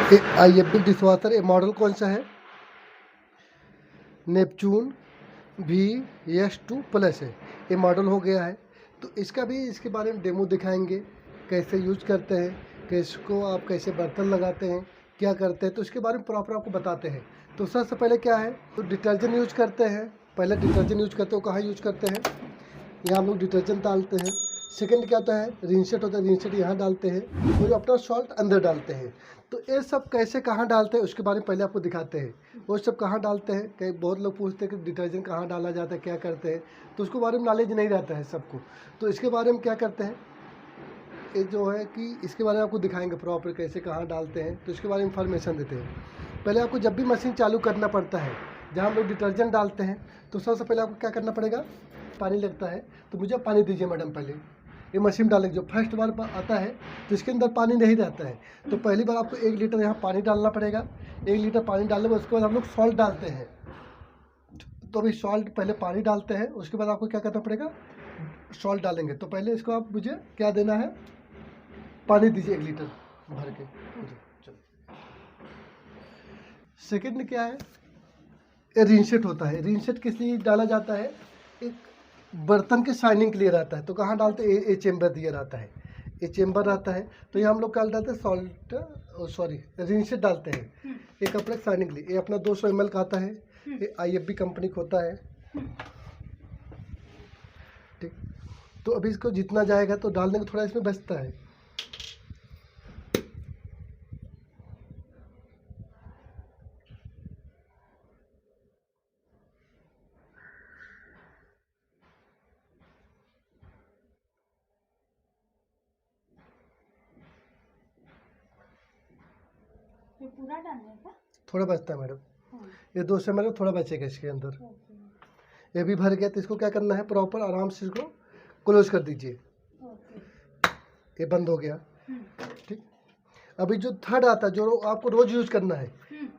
IFB dishwasher ये model कौन सा है? नेपचून VS2 प्लस है, ये मॉडल हो गया है। तो इसके बारे में डेमो दिखाएंगे, कैसे यूज करते हैं, किसको आप कैसे बर्तन लगाते हैं, क्या करते हैं, तो इसके बारे में प्रॉपर आपको बताते हैं। तो सबसे पहले क्या है, तो डिटर्जेंट यूज करते हैं। पहले डिटर्जेंट यूज करते हो, कहाँ यूज करते हैं? यहाँ हम लोग डिटर्जेंट डालते हैं। सेकंड क्या होता है, रिंसेट होता है, रिंसेट यहाँ डालते हैं और अपना सॉल्ट अंदर डालते हैं। तो ये सब कैसे कहाँ डालते हैं उसके बारे में पहले आपको दिखाते हैं। वो सब कहाँ डालते हैं, कई बहुत लोग पूछते हैं कि डिटर्जेंट कहाँ डाला जाता है, क्या करते हैं, तो उसके बारे में नॉलेज नहीं रहता है सबको। तो इसके बारे में क्या करते हैं, ये जो है कि इसके बारे में आपको दिखाएंगे प्रॉपर कैसे कहाँ डालते हैं, तो इसके बारे में इंफॉर्मेशन देते हैं। पहले आपको जब भी मशीन चालू करना पड़ता है, जहाँ हम लोग डिटर्जेंट डालते हैं, तो सबसे पहले आपको क्या करना पड़ेगा, पानी लगता है। तो मुझे पानी दीजिए मैडम, पहले ये मशीन डालेंगे। जो फर्स्ट बार आता है तो इसके अंदर पानी नहीं रहता है, तो पहली बार आपको 1 लीटर यहाँ पानी डालना पड़ेगा। 1 लीटर पानी डालने के बाद उसके बाद हम लोग सॉल्ट डालते हैं। तो अभी सॉल्ट पहले पानी डालते हैं, उसके बाद आपको क्या करना पड़ेगा, सॉल्ट डालेंगे। तो पहले इसको आप मुझे क्या देना है, पानी दीजिए 1 लीटर भर के। चलो, सेकेंड क्या है, ये रिंसेट होता है। रिंसेट किस लिए डाला जाता है, एक बर्तन के शाइनिंग के लिए रहता है। तो कहाँ डालते हैं, ये चेम्बर दिया रहता है, ये चेम्बर रहता है। तो यहाँ हम लोग क्या डालते हैं, सॉल्ट रिंसेट डालते हैं, ये कपड़े शाइनिंग के लिए। ये अपना 200 ml का आता है, ये IFB कंपनी का होता है। ठीक, तो अभी इसको जितना जाएगा तो डालने को थोड़ा इसमें बचता है। ये पूरा डालने का थोड़ा बचता है मैडम, ये 200 ml थोड़ा बचेगा इसके अंदर। ये भी भर गया, तो इसको क्या करना है, प्रॉपर आराम से इसको क्लोज कर दीजिए। ये बंद हो गया। ठीक, अभी जो थर्ड आता है, जो आपको रोज यूज करना है,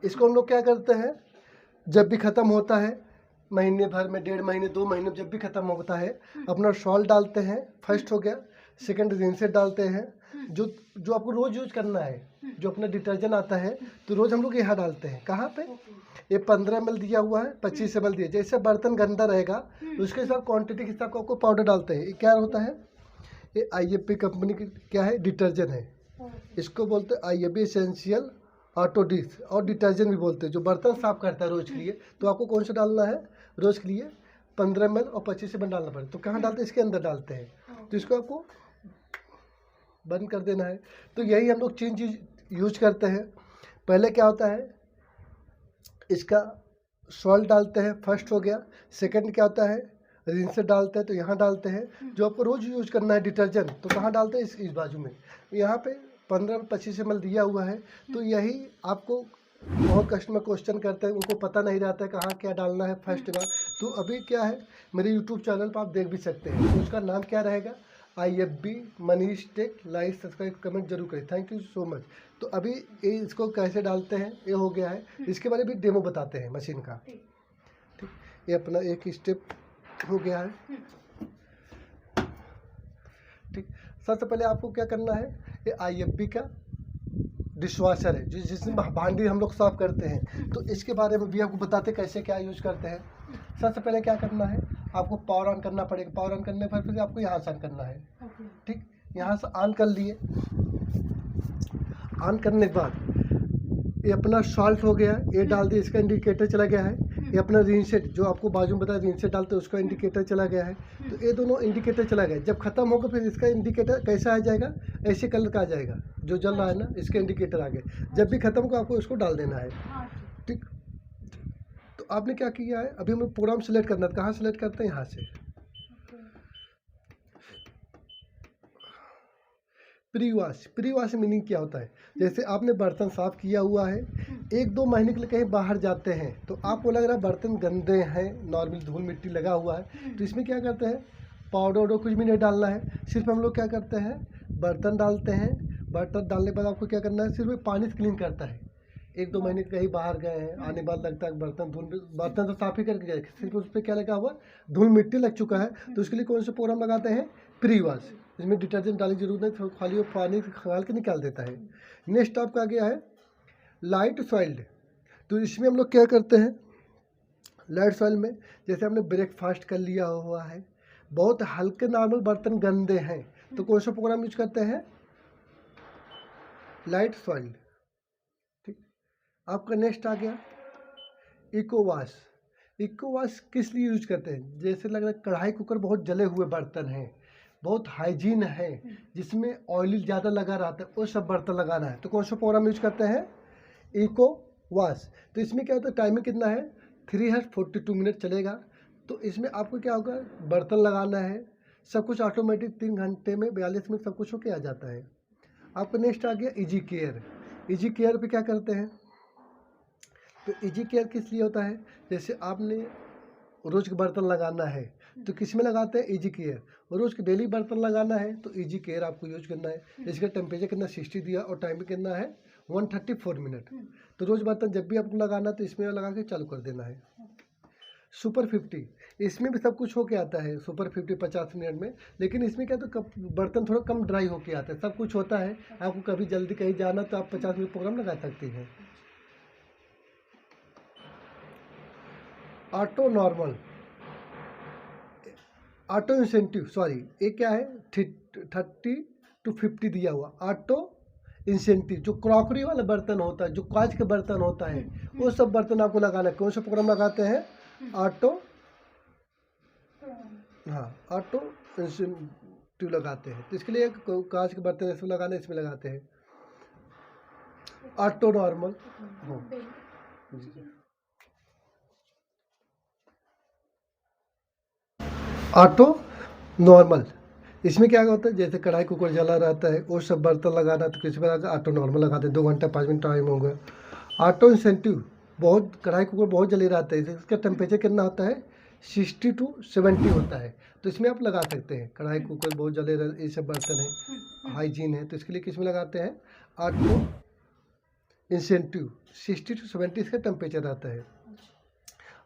इसको हम लोग क्या करते हैं, जब भी ख़त्म होता है, महीने भर में, 1.5 महीने 2 महीने में जब भी ख़त्म होता है, अपना सॉल्ट डालते हैं। फर्स्ट हो गया, सेकंड रिंसेट डालते हैं। जो जो आपको रोज़ यूज करना है, जो अपना डिटर्जेंट आता है, तो रोज़ हम लोग यहाँ डालते हैं। कहाँ पे, ये 15 ml दिया हुआ है, 25 ml दिया। जैसे बर्तन गंदा रहेगा तो उसके हिसाब क्वान्टिटी के हिसाब का आपको पाउडर डालते हैं। ये क्या होता है, ये IFB कंपनी की क्या है, डिटर्जेंट है। इसको बोलते हैं IFB एसेंशियल ऑटो डिश, और डिटर्जेंट भी बोलते हैं, जो बर्तन साफ करता है रोज़ के लिए। तो आपको कौन सा डालना है, रोज़ के लिए 15 ml और 25 ml डालना पड़ेगा। तो कहाँ डालते हैं, इसके अंदर डालते हैं। तो इसको आपको बंद कर देना है। तो यही हम लोग 3 चीज़ यूज करते हैं। पहले क्या होता है, इसका सॉल्ट डालते हैं, फर्स्ट हो गया। सेकंड क्या होता है, रिंसेट डालते हैं, तो यहाँ डालते हैं। जो आपको रोज़ यूज करना है डिटर्जेंट, तो कहाँ डालते हैं, इस बाजू में। यहाँ पे 15-25 ml दिया हुआ है। तो यही आपको बहुत कस्टमर क्वेश्चन करते हैं, उनको पता नहीं रहता है कहाँ क्या डालना है फर्स्ट बार। तो अभी क्या है, मेरे यूट्यूब चैनल पर आप देख भी सकते हैं। तो उसका नाम क्या रहेगा, IFB Manish tech. Like subscribe comment जरूर करें, थैंक यू सो मच। तो अभी ये इसको कैसे डालते हैं, ये हो गया है। इसके बारे में भी डेमो बताते हैं मशीन का। ठीक, ये अपना एक स्टेप हो गया है। ठीक, सबसे पहले आपको क्या करना है, ये IFB का डिशवाशर है, जिसमें भांडी हम लोग साफ करते हैं। तो इसके बारे में भी आपको बताते कैसे क्या यूज करते हैं। सबसे पहले क्या करना है, आपको पावर ऑन करना पड़ेगा। पावर ऑन करने पर फिर आपको यहाँ से ऑन करना है। ठीक, यहाँ से ऑन कर लिए। ऑन करने के बाद ये अपना सॉल्ट हो गया, ये डाल दिए, इसका इंडिकेटर चला गया है। ये अपना रिंसेट, जो आपको बाजू में बताया रिंसेट डालते हैं, उसका इंडिकेटर चला गया है। तो ये दोनों इंडिकेटर चला गया। जब खत्म होगा फिर इसका इंडिकेटर कैसा आ जाएगा, ऐसे कलर का आ जाएगा, जो जल रहा है ना, इसके इंडिकेटर आ गए। जब भी खत्म होगा आपको इसको डाल देना है। ठीक, तो आपने क्या किया है, अभी हमें प्रोग्राम सेलेक्ट करना है। कहाँ सेलेक्ट करते हैं, यहाँ से। Pre wash, pre wash meaning क्या होता है, जैसे आपने बर्तन साफ किया हुआ है, 1-2 महीने के लिए कहीं बाहर जाते हैं, तो आपको लग रहा है बर्तन गंदे हैं, नॉर्मल धूल मिट्टी लगा हुआ है, तो इसमें क्या करते हैं, पाउडर वाउडर कुछ भी नहीं डालना है। सिर्फ हम लोग क्या करते हैं, बर्तन डालते हैं। बर्तन डालने के बाद आपको क्या करना है, सिर्फ पानी से क्लीन करता है। 1-2 महीने कहीं बाहर गए हैं, आने बाद लगता है बर्तन तो साफ ही करके गए, सिर्फ उस पर क्या लगा हुआ, धूल मिट्टी लग चुका है। तो उसके लिए कौन सा प्रोग्राम लगाते हैं, प्री वॉश। इसमें डिटर्जेंट डालने की जरूरत नहीं, खाली वो पानी खंगाल के निकाल देता है। नेक्स्ट आपका आ गया है लाइट सॉइल्ड, तो इसमें हम लोग क्या करते हैं, लाइट सॉइल में जैसे हमने ब्रेकफास्ट कर लिया हुआ है, बहुत हल्के नॉर्मल बर्तन गंदे हैं, तो कौन सा प्रोग्राम यूज करते हैं, लाइट सॉइल। ठीक, आपका नेक्स्ट आ गया इको वॉश। इको वॉश किस लिए यूज करते हैं, जैसे लग रहा है कढ़ाई कुकर बहुत जले हुए बर्तन हैं, बहुत हाइजीन है, जिसमें ऑयल ज़्यादा लगा रहता है, वो सब बर्तन लगाना है, तो कौन सा प्रोग्राम यूज करते हैं, इको वॉश। तो इसमें क्या होता है, टाइमिंग कितना है, 342 मिनट चलेगा। तो इसमें आपको क्या होगा, बर्तन लगाना है, सब कुछ ऑटोमेटिक 3 घंटे में 42 मिनट सब कुछ होके आ जाता है। आपका नेक्स्ट आ गया इजी केयर। इजी केयर पे क्या करते हैं, तो इजी केयर किस लिए होता है, जैसे आपने रोज़ के बर्तन लगाना है तो किस में लगाते हैं, इजी केयर। रोज़ के डेली बर्तन लगाना है तो इजी केयर आपको यूज करना है। इसका टेम्परेचर कितना 60 दिया और टाइम कितना है 134 मिनट। तो रोज़ बर्तन जब भी आपको लगाना तो इसमें लगा के चालू कर देना है। सुपर 50, इसमें भी सब कुछ होके आता है सुपर 50 50 मिनट में, लेकिन इसमें क्या तो बर्तन थोड़ा कम ड्राई होके आता है, सब कुछ होता है। आपको कभी जल्दी कहीं जाना तो आप 50 मिनट प्रोग्राम लगा सकती हैं। Auto normal, auto incentive, sorry ये क्या है 30 to 50 दिया हुआ ऑटो इंसेंटिव। जो क्रॉकरी वाला बर्तन होता है, जो कांच के बर्तन होता है, वो सब बर्तन आपको लगाना है। कौन सा प्रोग्राम लगाते हैं, ऑटो, हाँ ऑटो इंसेंटिव लगाते हैं। तो इसके लिए कांच के बर्तन इसमें लगाने, इसमें लगाते हैं। ऑटो नॉर्मल, ऑटो नॉर्मल, इसमें क्या होता है, जैसे कढ़ाई कुकर जला रहता है, वो सब बर्तन लगाना तो किसी प्रकार का ऑटो नॉर्मल लगाते हैं, 2 घंटा 5 मिनट टाइम हो गया। ऑटो इंसेंटिव, बहुत कढ़ाई कुकर बहुत जले रहता है, इसका टेम्परेचर कितना होता है 60 to 70 होता है, तो इसमें आप लगा सकते हैं। कढ़ाई कुकर बहुत जले रहते, ये सब बर्तन है, हाइजीन है, तो इसके लिए किस में लगाते हैं, ऑटो इंसेंटिव। 60 to 70 इसका टेम्परेचर रहता है।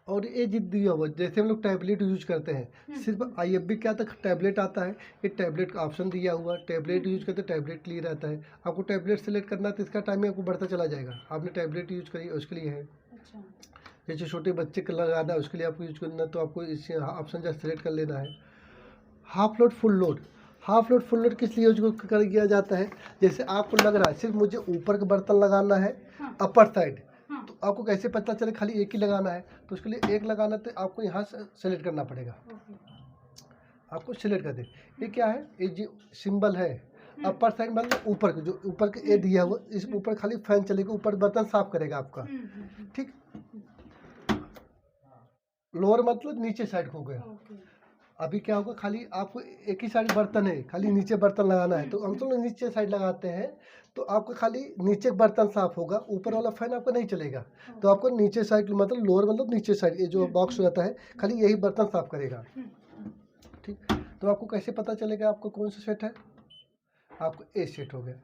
और ये जिद दिया हुआ, जैसे हम लोग टैबलेट यूज करते हैं, सिर्फ IFB क्या तक टैबलेट आता है, ये टैबलेट का ऑप्शन दिया हुआ, टैबलेट यूज करते टैबलेट लिए रहता है। आपको टैबलेट सेलेक्ट करना है तो इसका टाइमिंग आपको बढ़ता चला जाएगा। आपने टैबलेट यूज करी उसके लिए है। अच्छा। जैसे छोटे बच्चे को लगाना है उसके लिए आपको यूज करना है, तो आपको इस ऑप्शन जैसे सेलेक्ट कर लेना है। Half load full load, half load full load किस लिए यूज कर किया जाता है, जैसे आपको लग रहा है सिर्फ मुझे ऊपर का बर्तन लगाना है, अपर साइड, तो आपको कैसे पता चले खाली एक ही लगाना है, तो उसके लिए एक लगाना तो आपको यहाँ से सेलेक्ट करना पड़ेगा। आपको सेलेक्ट कर दे, ये क्या है, ये जो सिंबल है अपर साइड मतलब ऊपर के, जो ऊपर के ए दिया हुआ, इस ऊपर खाली फैन चलेगा, ऊपर बर्तन साफ करेगा आपका। ठीक, लोअर मतलब नीचे साइड हो गया। अभी क्या होगा, खाली आपको एक ही साइड बर्तन है, खाली नीचे बर्तन लगाना है, तो हम तो नीचे साइड लगाते हैं, तो आपको खाली नीचे बर्तन साफ होगा, ऊपर वाला फैन आपका नहीं चलेगा। तो आपको नीचे साइड मतलब लोअर मतलब नीचे साइड, ये जो बॉक्स रहता है खाली यही बर्तन साफ करेगा। ठीक, तो आपको कैसे पता चलेगा आपको कौन सा सेट है, आपको ए सेट हो गया।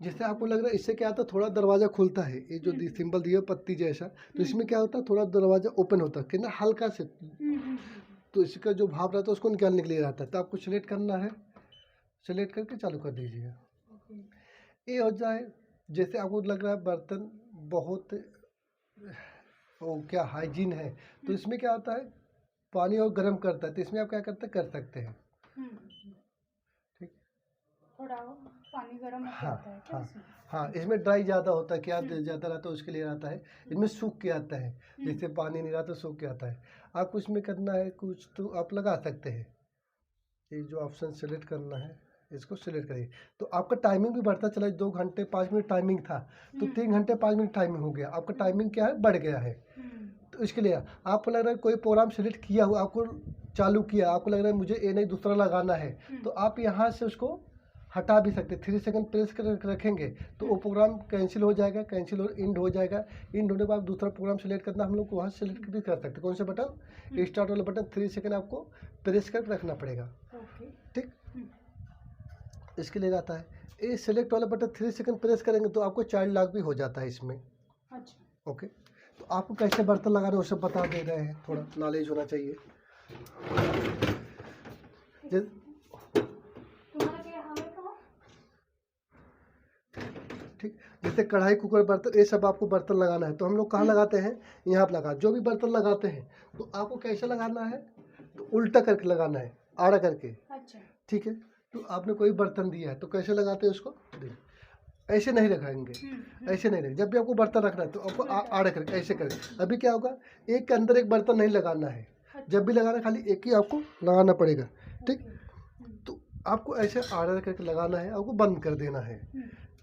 जिससे आपको लग रहा है इससे क्या होता है, थोड़ा दरवाज़ा खुलता है, ये जो सिंबल दिया पत्ती जैसा, तो इसमें क्या होता है थोड़ा दरवाज़ा ओपन होता है, कितना हल्का से, तो इसका जो भाव रहता है उसको निकालने के लिए रहता है। तो आपको सिलेक्ट करना है, सिलेक्ट करके चालू कर दीजिएगा। ये हो जाए, जैसे आपको लग रहा है बर्तन बहुत वो क्या हाइजीन है, तो इसमें क्या होता है पानी और गर्म करता है, तो इसमें आप क्या करते हैं, कर सकते हैं। ठीक, थोड़ा पानी गर्म होके हाँ आता है क्या हाँ इसमें? हाँ, इसमें ड्राई ज़्यादा होता है, क्या ज़्यादा रहता है उसके लिए आता है। इसमें सूख के आता है, जैसे पानी नहीं रहता सूख के आता है। आपको इसमें करना है कुछ तो आप लगा सकते हैं, ये जो ऑप्शन सेलेक्ट करना है इसको सिलेक्ट करिए, तो आपका टाइमिंग भी बढ़ता चला। 2 घंटे 5 मिनट टाइमिंग था, तो 3 घंटे 5 मिनट टाइमिंग हो गया, आपका टाइमिंग क्या है बढ़ गया है। तो इसके लिए आपको लग रहा है कोई प्रोग्राम सेलेक्ट किया हुआ, आपको चालू किया, आपको लग रहा है मुझे ये नहीं दूसरा लगाना है, तो आप यहाँ से उसको हटा भी सकते। 3 सेकंड प्रेस कर रखेंगे तो वो प्रोग्राम कैंसिल हो जाएगा, कैंसिल और इंड हो जाएगा। इंड होने के बाद दूसरा प्रोग्राम सेलेक्ट करना, हम लोग को वहाँ सेलेक्ट भी कर सकते। कौन सा बटन, स्टार्ट वाला बटन 3 सेकंड आपको प्रेस कर रखना पड़ेगा। ठीक, इसके लिए रहता है ये सेलेक्ट वाला बटन 3 सेकंड प्रेस करेंगे तो आपको चाइल्ड लॉक भी हो जाता है इसमें। अच्छा। ओके, तो आपको कैसे बर्तन लगाना है वो सब बता दे रहे हैं, थोड़ा नॉलेज होना चाहिए। तुम्हारा क्या हाल है कहाँ? ठीक। जैसे कढ़ाई, कुकर, बर्तन, ये सब आपको बर्तन लगाना है तो हम लोग कहाँ लगाते हैं, यहाँ पे लगा। जो भी बर्तन लगाते हैं तो आपको कैसे लगाना है, तो उल्टा करके लगाना है, आड़ा करके, अच्छा। ठीक है। तो आपने कोई बर्तन दिया है तो कैसे लगाते हैं उसको, देखिए ऐसे नहीं रखेंगे, ऐसे नहीं रखेंगे। जब भी आपको बर्तन रखना है तो आपको आड़े करके ऐसे करें। अभी क्या होगा, एक के अंदर एक बर्तन नहीं लगाना है, जब भी लगाना खाली एक ही आपको लगाना पड़ेगा, ठीक। तो आपको ऐसे आड़े करके लगाना है, आपको बंद कर देना है।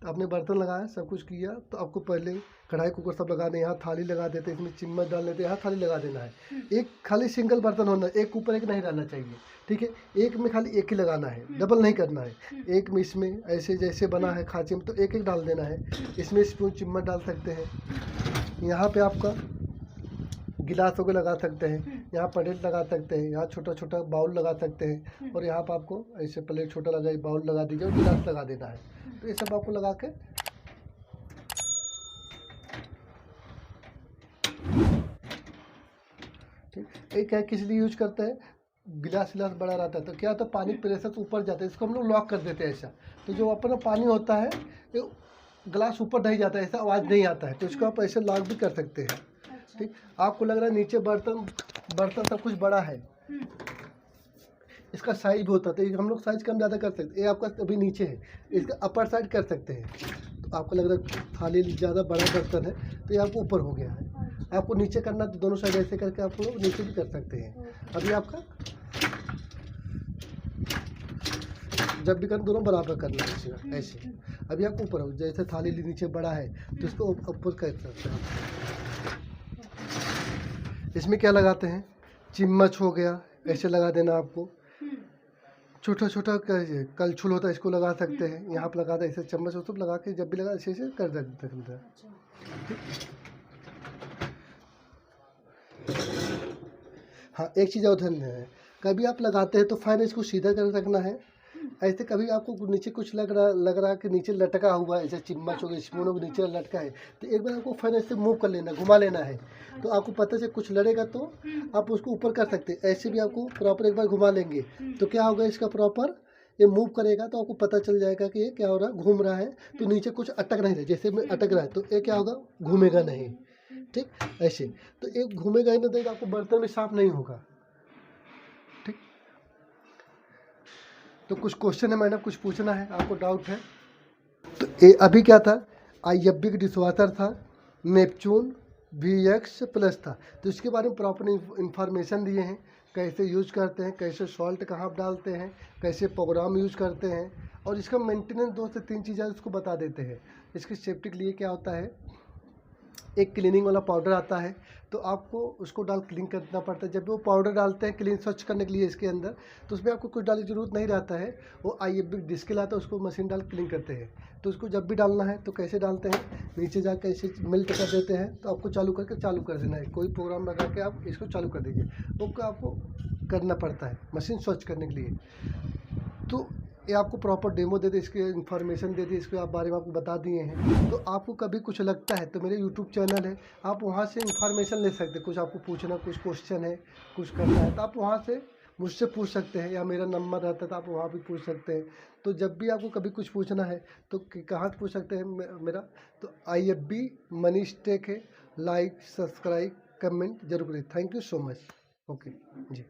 तो आपने बर्तन लगाया, सब कुछ किया, तो आपको पहले कढ़ाई, कुकर सब लगाने, यहाँ थाली लगा देते, इसमें चम्मच डाल देते, यहाँ थाली लगा देना है। एक खाली सिंगल बर्तन होना, एक ऊपर एक नहीं रहना चाहिए, ठीक है। एक में खाली एक ही लगाना है, डबल नहीं करना है। एक में इसमें ऐसे जैसे बना है खाँचे में तो एक एक डाल देना है। इसमें स्पून, चम्मच डाल सकते हैं। यहाँ पे आपका गिलास वगैरह लगा सकते हैं, यहाँ प्लेट लगा सकते हैं, यहाँ छोटा छोटा बाउल लगा सकते हैं, और यहाँ पर आपको ऐसे प्लेट छोटा लगा, बाउल लगा दीजिए और गिलास लगा देना है। तो ये सब आपको लगा के ठीक। एक है किस लिए यूज करते हैं, गिलास बड़ा रहता है तो क्या होता है, पानी प्रेशर से ऊपर जाता है, इसको हम लोग लॉक कर देते हैं ऐसा। तो जो अपना पानी होता है ये गिलास ऊपर नहीं जाता है, ऐसा आवाज़ नहीं आता है, तो इसको आप ऐसे लॉक भी कर सकते हैं, ठीक। आपको लग रहा है नीचे बर्तन सब कुछ बड़ा है, इसका साइज भी होता है तो हम लोग साइज कम ज़्यादा कर सकते हैं। ये आपका अभी नीचे है, इसका अपर साइड कर सकते हैं। तो आपको लग रहा है थाली ज़्यादा बड़ा बर्तन है तो ये आपको ऊपर हो गया है, आपको नीचे करना तो दोनों साइड ऐसे करके आप लोग नीचे भी कर सकते हैं। अभी आपका जब भी करना दोनों बराबर करना है ऐसे। अभी आपको ऊपर हो, जैसे थाली नीचे बड़ा है तो इसको ऊपर कर सकते हैं। इसमें क्या लगाते हैं, चिम्मच हो गया, ऐसे लगा देना आपको। छोटा छोटा कलछुल होता है, इसको लगा सकते हैं, यहाँ पर लगा दे, ऐसे चम्मच वो सब लगा के जब भी लगा ऐसे ऐसे कर सकते हैं। हाँ, एक चीज़ और ध्यान देना है, कभी आप लगाते हैं तो फाइन इसको सीधा कर रखना है। ऐसे कभी आपको नीचे कुछ लग रहा है कि नीचे लटका हुआ है, ऐसे चिम्मच हो गया, स्पून हो गया, नीचे लटका है, तो एक बार आपको फाइन ऐसे मूव कर लेना, घुमा लेना है। तो आपको पता से कुछ लड़ेगा तो आप उसको ऊपर कर सकते हैं। ऐसे भी आपको प्रॉपर एक बार घुमा लेंगे तो क्या होगा, इसका प्रॉपर ये मूव करेगा तो आपको पता चल जाएगा कि ये क्या हो रहा है, घूम रहा है। तो नीचे कुछ अटक नहीं रहा, जैसे में अटक रहा है तो ये क्या होगा, घूमेगा नहीं, ठीक। ऐसे तो एक घूमेगा ही नहीं तो आपको बर्तन में साफ नहीं होगा, ठीक। तो कुछ क्वेश्चन है मैडम, कुछ पूछना है आपको, डाउट है तो ये अभी क्या था, IFB का डिशवाशर था, नेपचून VX+ था, तो इसके बारे में प्रॉपर इंफॉर्मेशन दिए हैं, कैसे यूज करते हैं, कैसे सॉल्ट कहाँ डालते हैं, कैसे प्रोग्राम यूज करते हैं, और इसका मेंटेनेंस 2 से 3 चीज़ें उसको बता देते हैं। इसकी सेफ्टी के लिए क्या होता है, एक क्लीनिंग वाला पाउडर आता है तो आपको उसको डाल क्लीन करना पड़ता है। जब भी वो पाउडर डालते हैं क्लीन स्वच्छ करने के लिए इसके अंदर, तो उसमें आपको कुछ डालने की जरूरत नहीं रहता है, वो IFB डिस्क आता है, उसको मशीन डाल क्लीन करते हैं। तो उसको जब भी डालना है तो कैसे डालते हैं, नीचे जाकर ऐसे मेल्ट कर देते हैं, तो आपको चालू कर देना है, कोई प्रोग्राम लगा के आप इसको चालू कर दीजिए, वो आपको करना पड़ता है मशीन स्वच्छ करने के लिए। तो ये आपको प्रॉपर डेमो दे दे, इसके इन्फॉर्मेशन दे दी, इसके आप बारे में आपको बता दिए हैं। तो आपको कभी कुछ लगता है तो मेरे यूट्यूब चैनल है, आप वहाँ से इन्फॉर्मेशन ले सकते हैं। कुछ आपको पूछना, कुछ क्वेश्चन है, कुछ करना है तो आप वहाँ से मुझसे पूछ सकते हैं, या मेरा नंबर रहता है तो आप वहाँ भी पूछ सकते हैं। तो जब भी आपको कभी कुछ पूछना है तो कहाँ से पूछ सकते हैं मेरा, तो IFB मनीष टेक है। लाइक, सब्सक्राइब, कमेंट जरूर करें। Thank you so much. Okay ji.